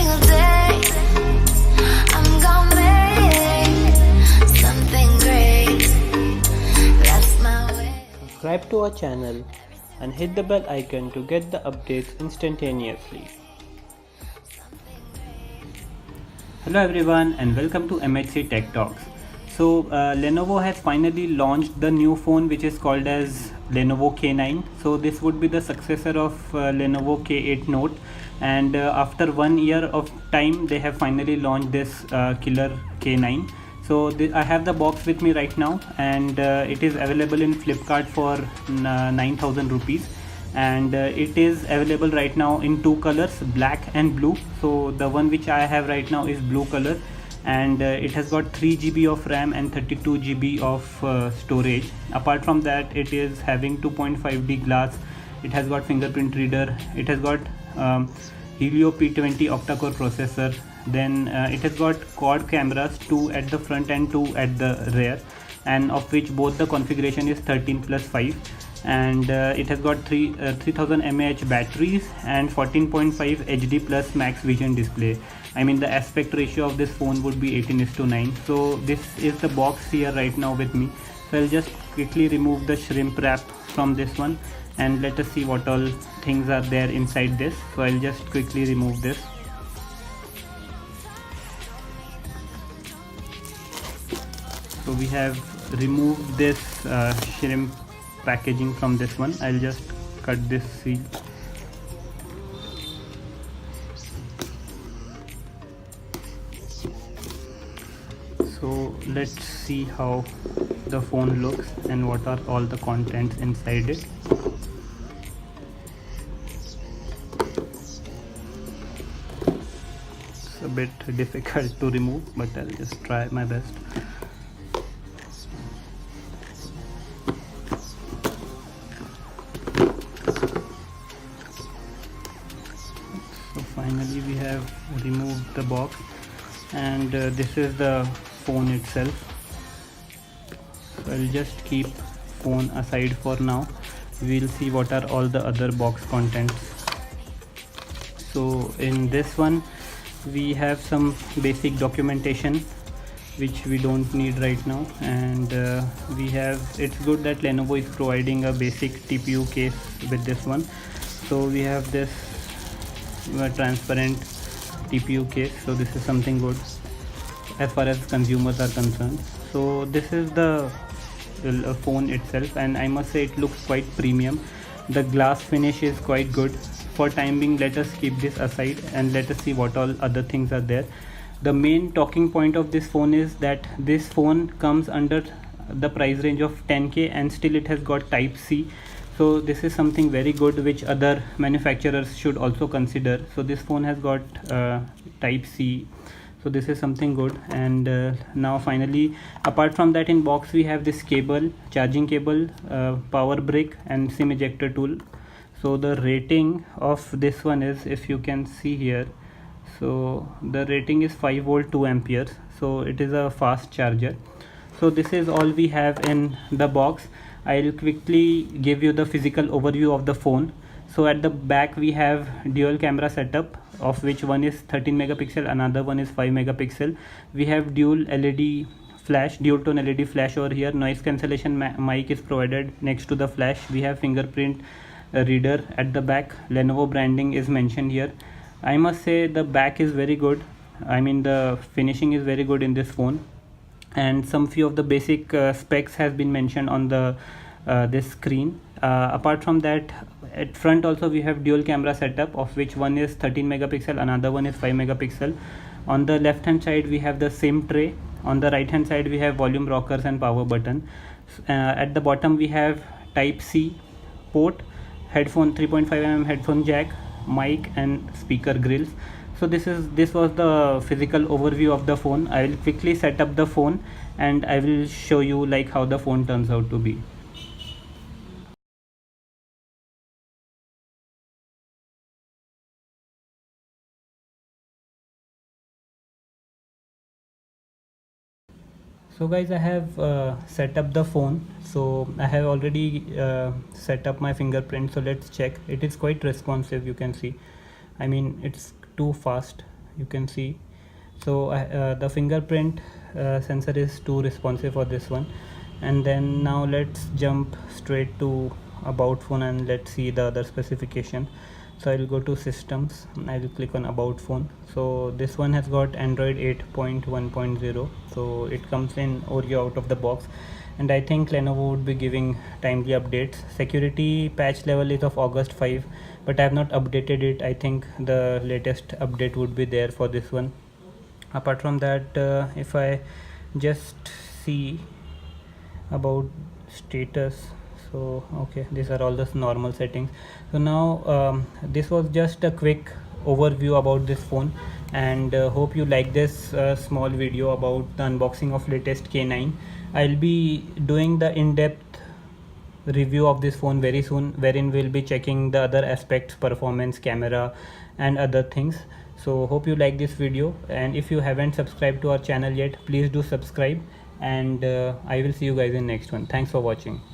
single day. I'm gonna make something great. That's my way. Subscribe to our channel and hit the bell icon to get the updates instantaneously. Hello everyone and welcome to MHC Tech Talks. So Lenovo has finally launched the new phone which is called as Lenovo K9. So this would be the successor of Lenovo K8 Note, and after 1 year of time they have finally launched this killer K9. So I have the box with me right now, and it is available in Flipkart for 9,000 rupees, and it is available right now in two colors, black and blue. So the one which I have right now is blue color, and it has got 3 GB of RAM and 32 GB of storage. Apart from that, it is having 2.5D glass, it has got fingerprint reader, it has got Helio P20 octa-core processor, then it has got quad cameras, 2 at the front and 2 at the rear, and of which both the configuration is 13+5, and it has got 3000 mAh batteries and 14.5 HD plus max vision display. I mean, the aspect ratio of this phone would be 18:9. So this is the box here right now with me. So I'll just quickly remove the shrimp wrap from this one, and let us see what all things are there inside this. So I'll just quickly remove this. So we have removed this shrimp packaging from this one. I'll just cut this seal. So let's see how the phone looks and what are all the contents inside it. It's a bit difficult to remove, but I'll just try my best. So finally we have removed the box, and this is the phone itself. So I'll just keep phone aside for now. We'll see what are all the other box contents. So in this one we have some basic documentation which we don't need right now, and it's good that Lenovo is providing a basic TPU case with this one. So we have this transparent TPU case, so this is something good as far as consumers are concerned. So this is the phone itself, and I must say it looks quite premium. The glass finish is quite good. For time being, let us keep this aside and let us see what all other things are there. The main talking point of this phone is that this phone comes under the price range of 10K, and still it has got type C. So this is something very good which other manufacturers should also consider. So this phone has got type C, so this is something good. And now finally, apart from that, in box we have this cable, charging cable, power brick and SIM ejector tool. So the rating of this one is, if you can see here, so the rating is 5 volt 2 amperes, so it is a fast charger. So this is all we have in the box. I'll quickly give you the physical overview of the phone. So at the back we have dual camera setup, of which one is 13 megapixel, another one is 5 megapixel. We have dual LED flash, dual tone LED flash over here. Noise cancellation mic is provided next to the flash. We have fingerprint reader at the back. Lenovo branding is mentioned here. I must say the back is very good. I mean, the finishing is very good in this phone, and some few of the basic specs has been mentioned on the this screen. Apart from that, at front also we have dual camera setup, of which one is 13 megapixel, another one is 5 megapixel. On the left hand side we have the SIM tray. On the right hand side we have volume rockers and power button. At the bottom we have type C port, headphone 3.5mm headphone jack, mic and speaker grills. So this was the physical overview of the phone. I will quickly set up the phone and I will show you like how the phone turns out to be. So guys, I have set up the phone. So I have already set up my fingerprint. So let's check. It is quite responsive, you can see. I mean, it's too fast. you can see. So the fingerprint sensor is too responsive for this one. And then now let's jump straight to about phone and let's see the other specification. So I'll go to systems, I will click on about phone. So this one has got Android 8.1.0, so it comes in Oreo out of the box, and I think Lenovo would be giving timely updates. Security patch level is of August 5, but I have not updated it. I think the latest update would be there for this one. Apart from that, if I just see about status, so okay, these are all the normal settings. So now this was just a quick overview about this phone, and hope you like this small video about the unboxing of latest K9. I'll be doing the in-depth review of this phone very soon, wherein we'll be checking the other aspects, performance, camera and other things. So hope you like this video, and if you haven't subscribed to our channel yet, please do subscribe, and I will see you guys in next one. Thanks for watching.